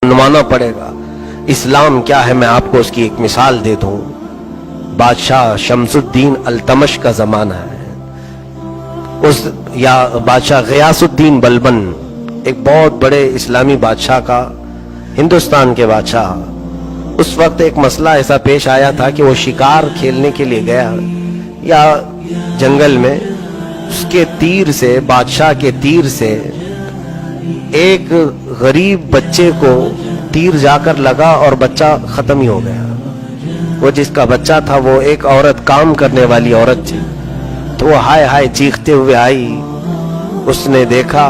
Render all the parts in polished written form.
मनवाना पड़ेगा। इस्लाम क्या है मैं आपको उसकी एक मिसाल दे दूं। बादशाह शमसुद्दीन अल्तमश का जमाना है, उस या बादशाह गयासुद्दीन बलबन, एक बहुत बड़े इस्लामी बादशाह का, हिंदुस्तान के बादशाह। उस वक्त एक मसला ऐसा पेश आया था कि वो शिकार खेलने के लिए गया या जंगल में, उसके तीर से, बादशाह के तीर से एक गरीब बच्चे को तीर जाकर लगा और बच्चा खत्म ही हो गया। वो जिसका बच्चा था वो एक औरत, काम करने वाली औरत थी, तो वो हाय हाय चीखते हुए आई। उसने देखा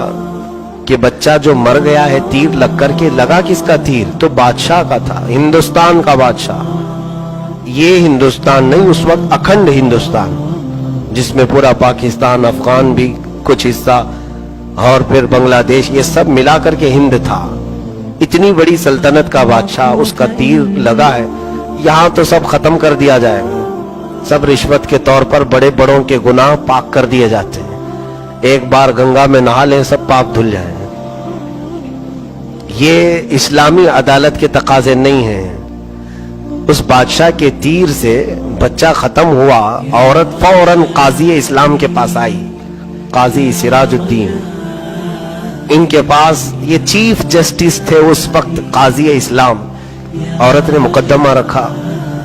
कि बच्चा जो मर गया है तीर लग करके, लगा किसका तीर, तो बादशाह का था, हिंदुस्तान का बादशाह। ये हिंदुस्तान नहीं, उस वक्त अखंड हिंदुस्तान, जिसमें पूरा पाकिस्तान, अफगान भी कुछ हिस्सा और फिर बांग्लादेश, ये सब मिला करके हिंद था। इतनी बड़ी सल्तनत का बादशाह, उसका तीर लगा है। यहाँ तो सब खत्म कर दिया जाएगा, सब रिश्वत के तौर पर बड़े बड़ों के गुनाह पाक कर दिए जाते हैं। एक बार गंगा में नहा लें, सब पाप धुल जाएं। ये इस्लामी अदालत के तकाजे नहीं हैं। उस बादशाह के तीर से बच्चा खत्म हुआ, औरत फौरन काजी इस्लाम के पास आई, काजी सिराजुद्दीन। इनके पास ये चीफ जस्टिस थे उस वक्त, काजी इस्लाम। औरत ने मुकदमा रखा,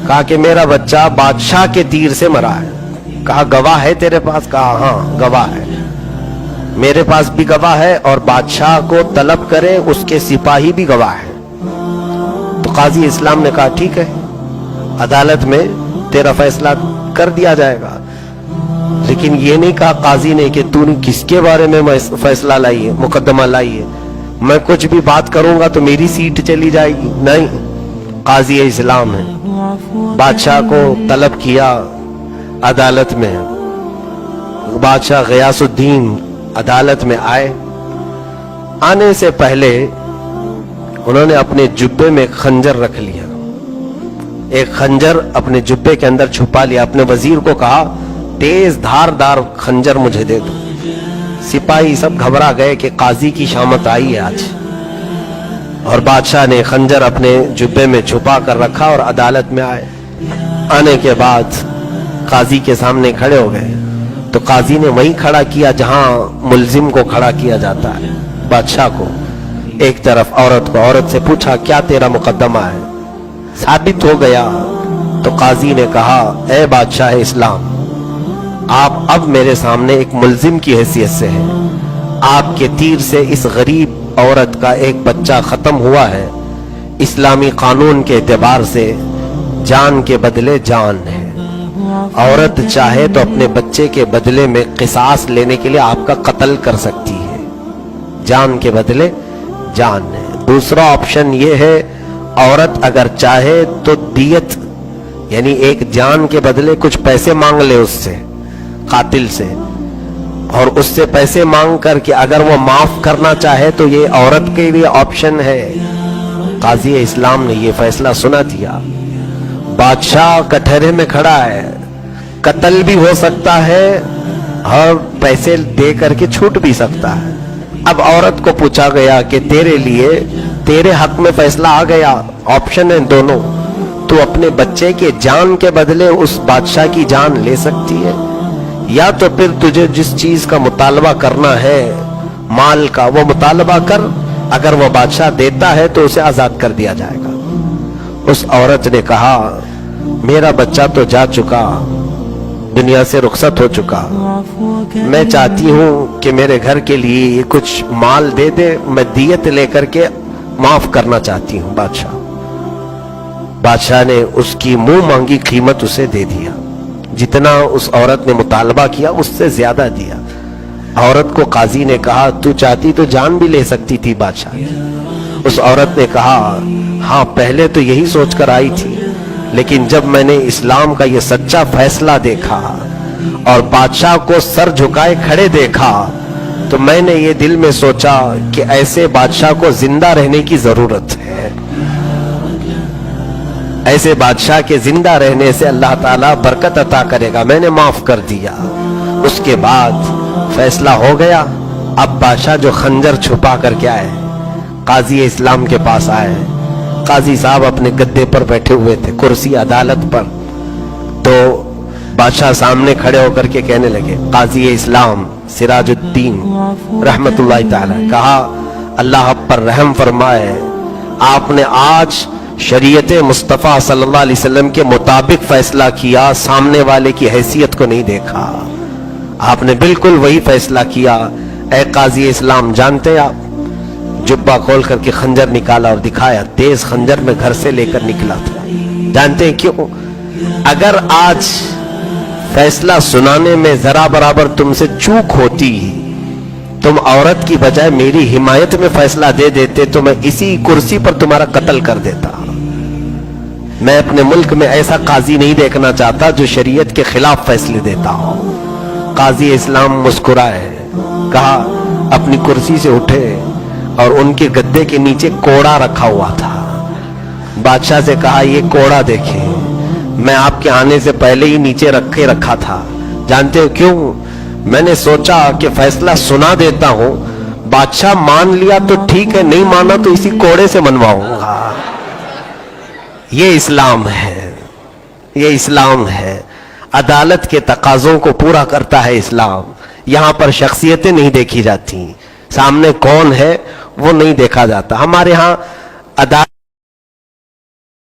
कहा कि मेरा बच्चा बादशाह के तीर से मरा है। कहा गवाह है तेरे पास? कहा हाँ गवाह है, मेरे पास भी गवाह है और बादशाह को तलब करे उसके सिपाही भी गवाह है। तो काजी इस्लाम ने कहा ठीक है, अदालत में तेरा फैसला कर दिया जाएगा। लेकिन ये नहीं कहा काजी ने कि तूने किसके बारे में फैसला लाई है, मुकदमा लाई है, मैं कुछ भी बात करूंगा तो मेरी सीट चली जाएगी। नहीं, काजी इस्लाम है। बादशाह को तलब किया अदालत में, बादशाह गयासुद्दीन अदालत में आए। आने से पहले उन्होंने अपने जुब्बे में खंजर रख लिया, एक खंजर अपने जुब्बे के अंदर छुपा लिया। अपने वजीर को कहा तेज धारदार खंजर मुझे दे दो। सिपाही सब घबरा गए कि काजी की शामत आई है आज। और बादशाह ने खंजर अपने जुब्बे में छुपा कर रखा और अदालत में आए। आने के बाद काजी के सामने खड़े हो गए, तो काजी ने वहीं खड़ा किया जहां मुल्जिम को खड़ा किया जाता है, बादशाह को एक तरफ, औरत को। औरत से पूछा क्या तेरा मुकदमा है? साबित हो गया तो काजी ने कहा ए बादशाह इस्लाम, आप अब मेरे सामने एक मुल्जिम की हैसियत से हैं। आपके तीर से इस गरीब औरत का एक बच्चा खत्म हुआ है। इस्लामी कानून के एतबार से जान के बदले जान है। औरत चाहे तो अपने बच्चे के बदले में किसास लेने के लिए आपका कत्ल कर सकती है, जान के बदले जान है। दूसरा ऑप्शन ये है, औरत अगर चाहे तो दियत, यानी एक जान के बदले कुछ पैसे मांग ले उससे, कातिल से, और उससे पैसे मांग करके अगर वो माफ करना चाहे तो ये औरत के लिए ऑप्शन है। काजी इस्लाम ने ये फैसला सुना दिया। बादशाह कटहरे में खड़ा है, कत्ल भी हो सकता है और पैसे दे करके छूट भी सकता है। अब औरत को पूछा गया कि तेरे लिए, तेरे हक में फैसला आ गया, ऑप्शन है दोनों, तू अपने बच्चे के जान के बदले उस बादशाह की जान ले सकती है, या तो फिर तुझे जिस चीज का मुतालबा करना है, माल का, वो मुतालबा कर। अगर वो बादशाह देता है तो उसे आजाद कर दिया जाएगा। उस औरत ने कहा मेरा बच्चा तो जा चुका, दुनिया से रुखसत हो चुका, मैं चाहती हूं कि मेरे घर के लिए कुछ माल दे दे, मैं दियत लेकर के माफ करना चाहती हूं। बादशाह ने उसकी मुंह मांगी कीमत उसे दे दिया, जितना उस औरत ने मुतालबा किया उससे ज्यादा दिया। औरत को काजी ने कहा तू चाहती तो जान भी ले सकती थी बादशाह। उस औरत ने कहा हाँ पहले तो यही सोचकर आई थी, लेकिन जब मैंने इस्लाम का ये सच्चा फैसला देखा और बादशाह को सर झुकाए खड़े देखा, तो मैंने ये दिल में सोचा कि ऐसे बादशाह को जिंदा रहने की जरूरत है। ऐसे बादशाह के जिंदा रहने से अल्लाह ताला बरकत अता करेगा। मैंने माफ कर दिया। उसके बाद फैसला हो गया। अब बादशाह जो खंजर छुपा करके आए, قاضی اسلام کے پاس آئے. قاضی صاحب اپنے گدے پر بیٹھے ہوئے تھے, کرسی عدالت پر. تو بادشاہ سامنے کھڑے ہو کر کے کہنے لگے, قاضی اسلام سراج الدین رحمت اللہ تعالی, کہا اللہ آپ پر رحم فرمائے, آپ نے آج شریعت مصطفیٰ صلی اللہ علیہ وسلم کے مطابق فیصلہ کیا, سامنے والے کی حیثیت کو نہیں دیکھا, آپ نے بالکل وہی فیصلہ کیا. اے قاضی اسلام, جانتے ہیں آپ, جبہ کھول کر کے خنجر نکالا اور دکھایا, تیز خنجر میں گھر سے لے کر نکلا تھا. جانتے ہیں کیوں؟ اگر آج فیصلہ سنانے میں ذرا برابر تم سے چوک ہوتی, تم عورت کی بجائے میری حمایت میں فیصلہ دے دیتے تو میں اسی کرسی پر تمہارا قتل کر دیتا. میں اپنے ملک میں ایسا قاضی نہیں دیکھنا چاہتا جو شریعت کے خلاف فیصلے دیتا ہو. قاضی اسلام مسکرائے, کہا اپنی کرسی سے اٹھے اور ان کے گدے کے نیچے کوڑا رکھا ہوا تھا. بادشاہ سے کہا یہ کوڑا دیکھیں, میں آپ کے آنے سے پہلے ہی نیچے رکھا تھا. جانتے ہو کیوں؟ میں نے سوچا کہ فیصلہ سنا دیتا ہوں, بادشاہ مان لیا تو ٹھیک ہے, نہیں مانا تو اسی کوڑے سے منواؤں گا. یہ اسلام ہے, یہ اسلام ہے. عدالت کے تقاضوں کو پورا کرتا ہے اسلام. یہاں پر شخصیتیں نہیں دیکھی جاتی, سامنے کون ہے وہ نہیں دیکھا جاتا. ہمارے ہاں عدالت